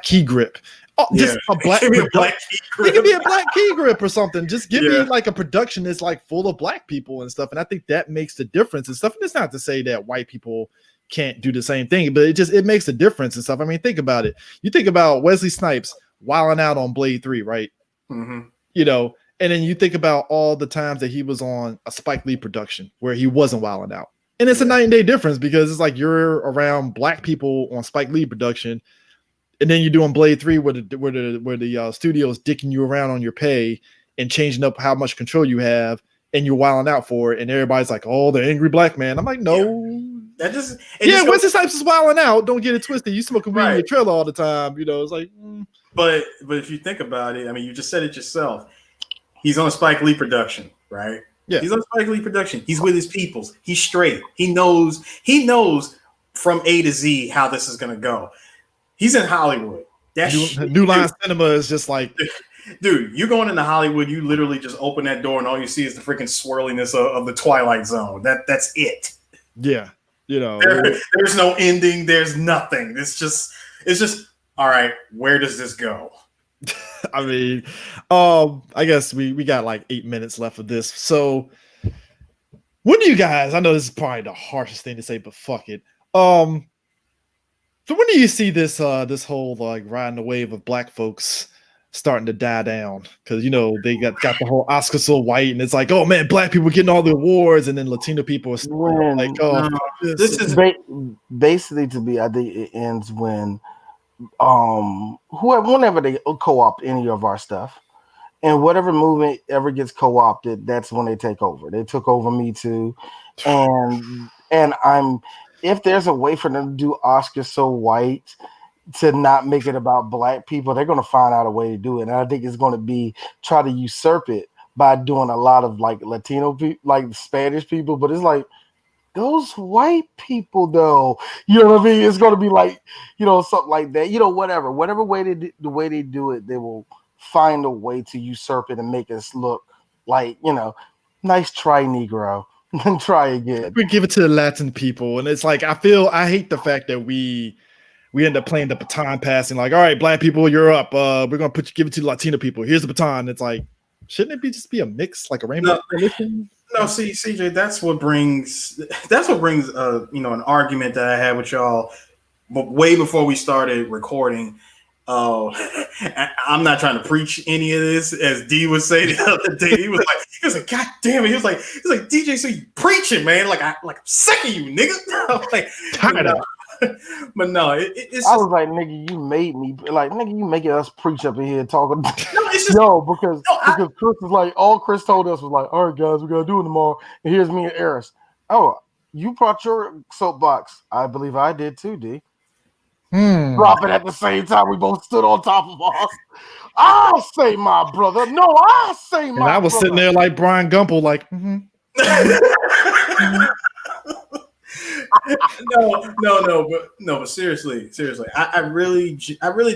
key grip? Oh, just a black key grip. It could be a black key grip or something. Just give me like a production that's like full of Black people and stuff. And I think that makes the difference and stuff. And it's not to say that white people can't do the same thing, but it makes a difference and stuff. I mean, think about it. You think about Wesley Snipes wilding out on Blade 3, right? Mm-hmm. You know, and then you think about all the times that he was on a Spike Lee production where he wasn't wilding out. And it's a night and day difference because it's like you're around Black people on Spike Lee production. And then you're doing Blade 3 where the studio is dicking you around on your pay and changing up how much control you have, and you're wilding out for it, and everybody's like, "Oh, the angry Black man." I'm like, no, Wesley Snipes is wilding out. Don't get it twisted. You smoking weed in your trailer all the time, you know. It's like, but if you think about it, I mean, you just said it yourself. He's on a Spike Lee production, right? Yeah, he's on Spike Lee production. He's with his peoples. He's straight. He knows from A to Z how this is gonna go. He's in Hollywood. New Line Cinema is just like, dude, you're going into Hollywood. You literally just open that door and all you see is the freaking swirliness of the Twilight Zone. That's it. Yeah, you know, there's no ending. There's nothing. It's just all right. Where does this go? I mean, I guess we got like 8 minutes left of this. So, when do you guys? I know this is probably the harshest thing to say, but fuck it. So when do you see this whole like riding the wave of Black folks starting to die down? Because, you know, they got the whole Oscar so white, and it's like, oh man, Black people getting all the awards, and then Latino people are still like, oh, this is basically, to be, I think it ends when whenever they co-opt any of our stuff, and whatever movement ever gets co-opted, that's when they take over. They took over Me Too, and if there's a way for them to do Oscar so white to not make it about Black people, they're going to find out a way to do it. And I think it's going to be try to usurp it by doing a lot of like Latino people, like Spanish people. But it's like those white people, though, you know what I mean? It's going to be like, you know, something like that. You know, whatever way the way they do it, they will find a way to usurp it and make us look like, you know, nice try, Negro. And try again. We give it to the Latin people, and it's like I hate the fact that we end up playing the baton passing. Like, all right, Black people, you're up. We're gonna give it to the Latino people. Here's the baton. It's like, shouldn't it just be a mix, like a rainbow? No, see, CJ, that's what brings you know, an argument that I had with y'all, but way before we started recording. I'm not trying to preach any of this, as D would say the other day. He was like, God damn it. He was like, DJ, so you preaching, man. Like I'm sick of you, nigga. I'm like, tired of it. But no, it's I was like, nigga, you made me like, nigga, you making us preach up in here talking. No, it's just because Chris was like, all Chris told us was like, all right, guys, we gotta do it tomorrow. And here's me and Eris. Oh, you brought your soapbox. I believe I did too, D. Drop it at the same time. We both stood on top of us. I say my brother. No, I say my brother. And I was sitting there like Brian Gumple, like, but seriously, I really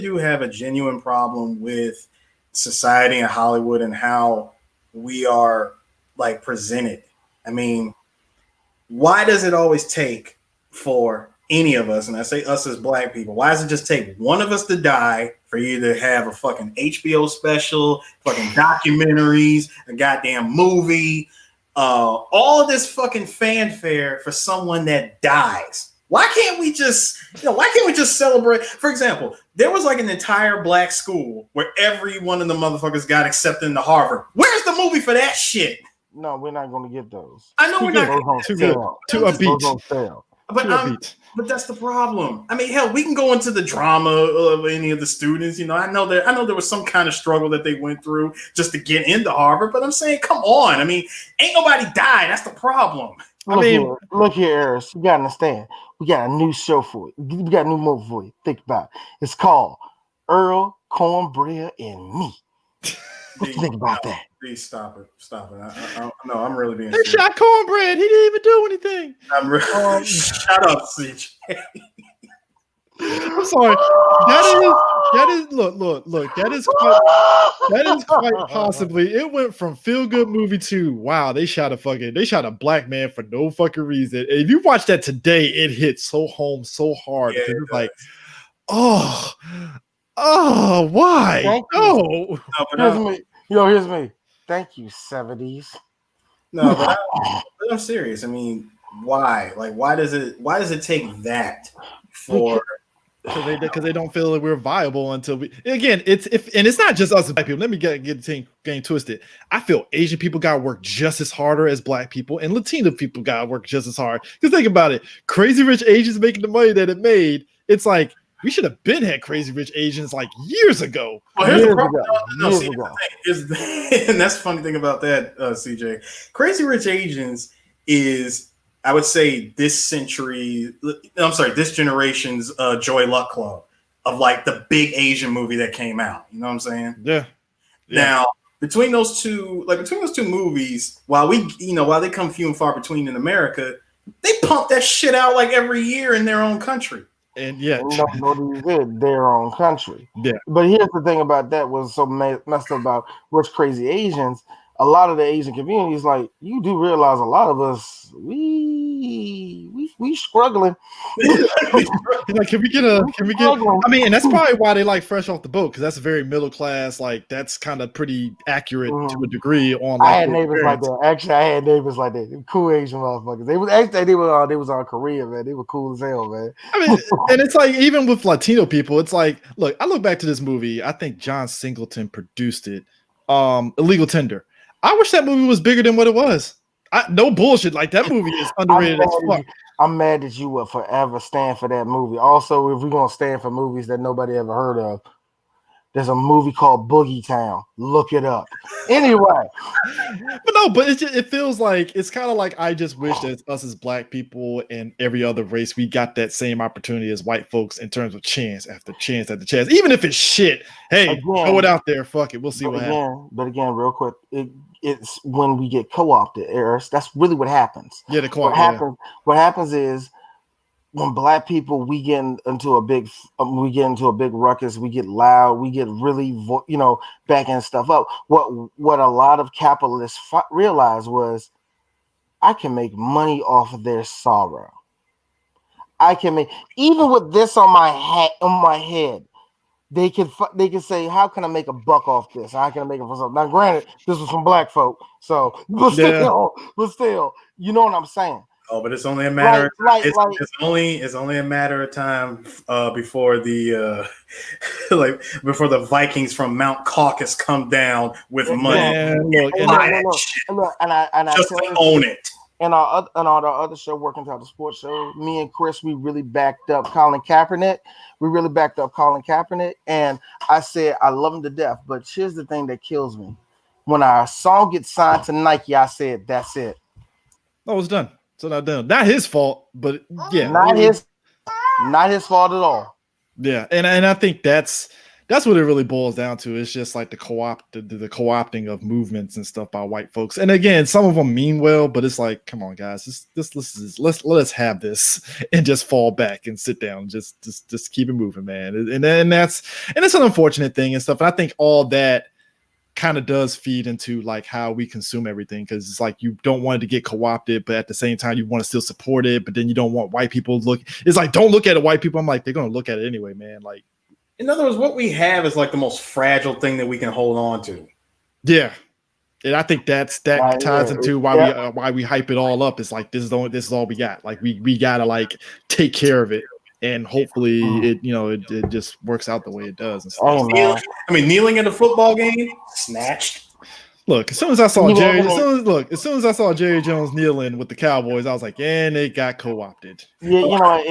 do have a genuine problem with society and Hollywood and how we are like presented. I mean, why does it always take for any of us, and I say us as black people, why does it just take one of us to die for you to have a fucking HBO special, fucking documentaries, a goddamn movie, all of this fucking fanfare for someone that dies? Why can't we just celebrate? For example, there was like an entire black school where every one of the motherfuckers got accepted into Harvard. Where's the movie for that shit? No, we're not going to get those. I know we're not going too good, too upbeat. But that's the problem. I mean, hell, we can go into the drama of any of the students. You know, I know there was some kind of struggle that they went through just to get into Harvard. But I'm saying, come on. I mean, ain't nobody died. That's the problem. Look here, Eris. You gotta understand. We got a new show for you. We got a new movie for you. Think about it. It's called Earl, Cornbread, and Me. What you think about that? Please stop it. No, I'm really being serious. They shot Cornbread. He didn't even do anything. Shut up, CJ. I'm sorry. That is look. That is quite possibly. It went from feel good movie to wow. They shot a black man for no fucking reason. And if you watch that today, it hits so home so hard. Yeah, it's like, why? Here's me. Thank you, 70s. No, but I'm serious. I mean, why? Like, why does it take that for? Because they don't feel that we're viable until we again. It's not just us as black people. Let me get the game twisted. I feel Asian people got to work just as harder as black people, and Latino people got to work just as hard. Because think about it, Crazy Rich Asians making the money that it made. It's like we should have had Crazy Rich Asians like years ago. Well, here's the problem. And that's the funny thing about that, CJ. Crazy Rich Asians is, I would say, this generation's Joy Luck Club of like the big Asian movie that came out. You know what I'm saying? Yeah. Now, between those two movies, while they come few and far between in America, they pump that shit out like every year in their own country. And yeah, nobody did their own country. Yeah. But here's the thing about that was so messed up about what's Crazy Asians. A lot of the Asian communities, like, you do realize a lot of us, we struggling. Like, can we get? I mean, and that's probably why they like Fresh Off the Boat, because that's a very middle class. Like, that's kind of pretty accurate to a degree. On like, I had neighbors like that. Actually, I had neighbors like that. Cool Asian motherfuckers. They was on Korea, man. They were cool as hell, man. I mean, and it's like even with Latino people, it's like, look, I look back to this movie. I think John Singleton produced it. Illegal Tender. I wish that movie was bigger than what it was. No bullshit. Like, that movie is underrated as fuck. I'm mad that you will forever stand for that movie. Also, if we're going to stand for movies that nobody ever heard of, there's a movie called Boogie Town. Look it up. Anyway. But it feels like, it's kind of like, I just wish that us as black people and every other race, we got that same opportunity as white folks in terms of chance after chance after chance. Even if it's shit, hey, throw it out there. Fuck it. We'll see what happens. But again, real quick, it's when we get co-opted, Eris. That's really what happens. Yeah, What happens is when black people we get into a big ruckus, we get loud, we get really backing stuff up. What a lot of capitalists realized was, I can make money off of their sorrow. I can make, even with this on my head. They can say, how can I make a buck off this? How can I make it for something? Now, granted, this was from black folk, but still, you know what I'm saying? Oh, but it's only a matter. It's only a matter of time before the before the Vikings from Mount Caucasus come down with money. I just own it. And on our other show, Working Out the Sports Show, me and Chris, we really backed up Colin Kaepernick. And I said, I love him to death. But here's the thing that kills me. When our song gets signed to Nike, I said, that's it. Oh, it's done. So not done. Not his fault, but yeah. Not his fault at all. Yeah. And I think that's That's what it really boils down to. It's just like the co-opting of movements and stuff by white folks. And again, some of them mean well, but it's like, come on, guys, let us have this and just fall back and sit down, just keep it moving, man. And it's an unfortunate thing and stuff. And I think all that kind of does feed into like how we consume everything, because it's like you don't want it to get co-opted, but at the same time you want to still support it, but then you don't want white people to look. It's like, don't look at it, white people. I'm like, they're gonna look at it anyway, man. Like, in other words, what we have is like the most fragile thing that we can hold on to. Yeah, and I think that ties into why we hype it all up. It's like this is all we got. Like we gotta like take care of it, and hopefully it just works out the way it does. And stuff. Kneeling at a football game, snatched. Look, as soon as I saw Jerry Jones kneeling with the Cowboys, I was like, and it got co-opted. Yeah,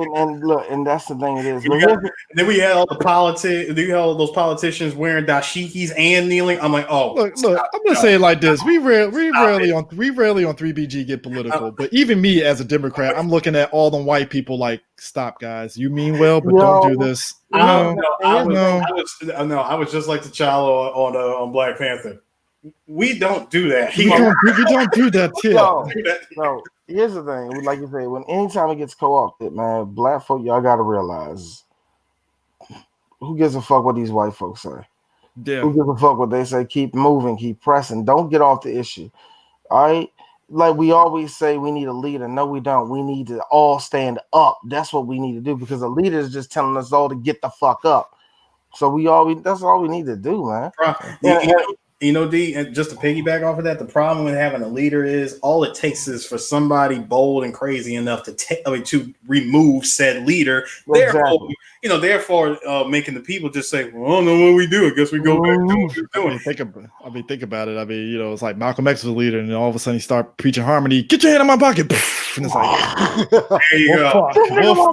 and that's the thing. It is. Then we had all the politics. Then you had all those politicians wearing dashikis and kneeling. I'm like, oh, look. I'm gonna say it like this: we rarely on 3BG get political, but even me as a Democrat, I'm looking at all the white people like, stop, guys. You mean well, but don't do this. I was just like the child on Black Panther. We don't do that. We don't do that here. No, here's the thing. Like you say, when anytime it gets co-opted, man, black folk, y'all gotta realize, who gives a fuck what these white folks say? Yeah. Who gives a fuck what they say? Keep moving, keep pressing. Don't get off the issue. All right. Like we always say, we need a leader. No, we don't. We need to all stand up. That's what we need to do, because a leader is just telling us all to get the fuck up. So that's all we need to do, man. D, and just to piggyback off of that, the problem with having a leader is all it takes is for somebody bold and crazy enough to remove said leader. Exactly. Therefore, making the people just say, "Well, I don't know what we do. I guess we go back to what we're doing." Think about it. It's like Malcolm X was a leader, and then all of a sudden he start preaching harmony. Get your hand in my pocket, and it's like, there you go.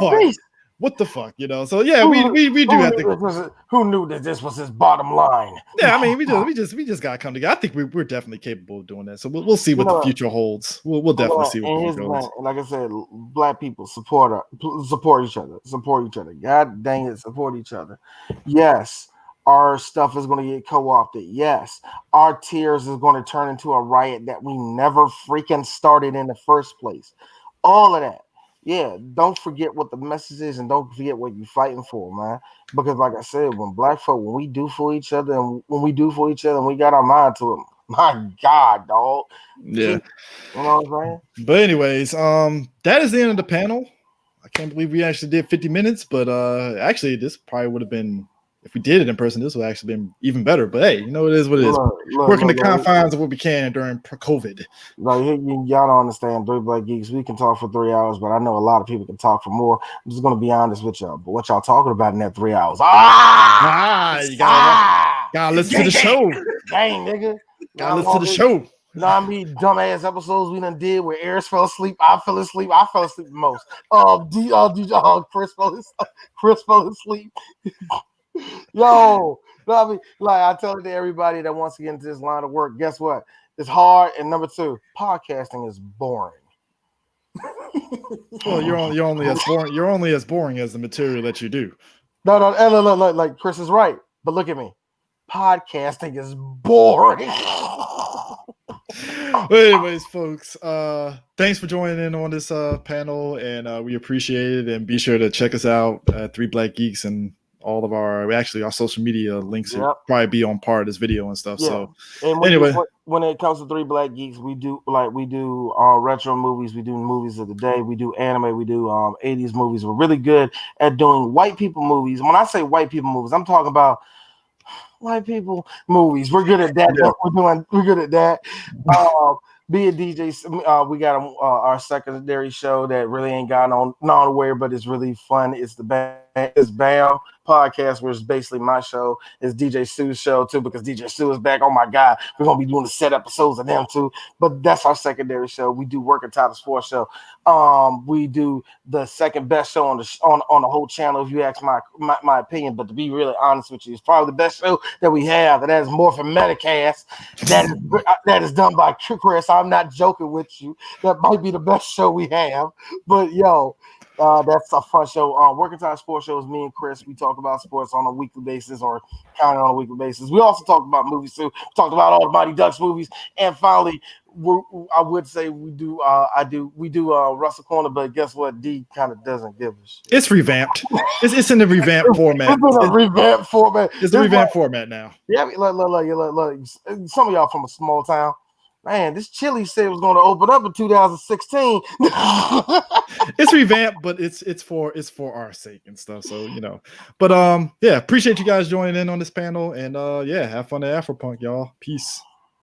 Fuck. What the fuck, So yeah, we do have to. Who knew that this was his bottom line? Yeah, I mean, we just gotta come together. I think we're definitely capable of doing that. So we'll see what the future holds. We'll definitely see what the future holds. And like I said, black people support each other. Support each other. God dang it, support each other. Yes, our stuff is going to get co-opted. Yes, our tears is going to turn into a riot that we never freaking started in the first place. All of that. Yeah, don't forget what the message is, and don't forget what you're fighting for, man. Because like I said, when we do for each other, and we got our mind to it, my God, dog. Yeah. You know what I'm saying? But anyways, that is the end of the panel. I can't believe we actually did 50 minutes, but actually this probably would have been, if we did it in person, this would have actually been even better. But hey, it is what it is. Working the confines of what we can during COVID. Like, y'all don't understand, Three Black Geeks. We can talk for 3 hours, but I know a lot of people can talk for more. I'm just gonna be honest with y'all. But what y'all talking about in that 3 hours? You gotta listen to the show. Dang, nigga. Gotta listen to the show. Dumbass episodes we done did where Eris fell asleep. I fell asleep the most. Chris fell asleep. Yo, like I tell it to everybody that wants to get into this line of work. Guess what? It's hard. And number two, podcasting is boring. Well, you're only as boring. You're only as boring as the material that you do. No. Like Chris is right, but look at me. Podcasting is boring. Well, anyways, folks, thanks for joining in on this panel, and we appreciate it. And be sure to check us out at Three Black Geeks, and all of our social media links will probably be on part of this video and stuff. Yeah. So anyway, when it comes to Three Black Geeks, we do retro movies, we do movies of the day, we do anime, we do 80s movies. We're really good at doing white people movies. When I say white people movies, I'm talking about white people movies. We're good at that. Yeah. We're good at that. Be a DJ. We got our secondary show that really ain't got nowhere, but it's really fun. It's BAM podcast, where it's basically my show. It's DJ Sue's show too, because DJ Sue is back. Oh my God, we're gonna be doing the set episodes of them too. But that's our secondary show. We do Working Title Sports Show. We do the second best show on the whole channel, if you ask my opinion. But to be really honest with you, it's probably the best show that we have, and that is Morphin Metacast. That is done by Chris. I'm not joking with you. That might be the best show we have. But yo, That's a fun show. Working Time Sports Show is me and Chris. We talk about sports on a weekly basis or kind of on a weekly basis. We also talk about movies too. Talked about all the Mighty Ducks movies, and finally, I would say we do. We do Russell Corner, but guess what? D kind of doesn't give a shit. It's revamped. It's in the revamped format. It's in a revamped format. It's the revamped format now. Yeah, look, some of y'all from a small town. Man, this Chili said it was going to open up in 2016. It's revamped, but it's for our sake and stuff. So but yeah, appreciate you guys joining in on this panel, and yeah, have fun at Afropunk, y'all. Peace.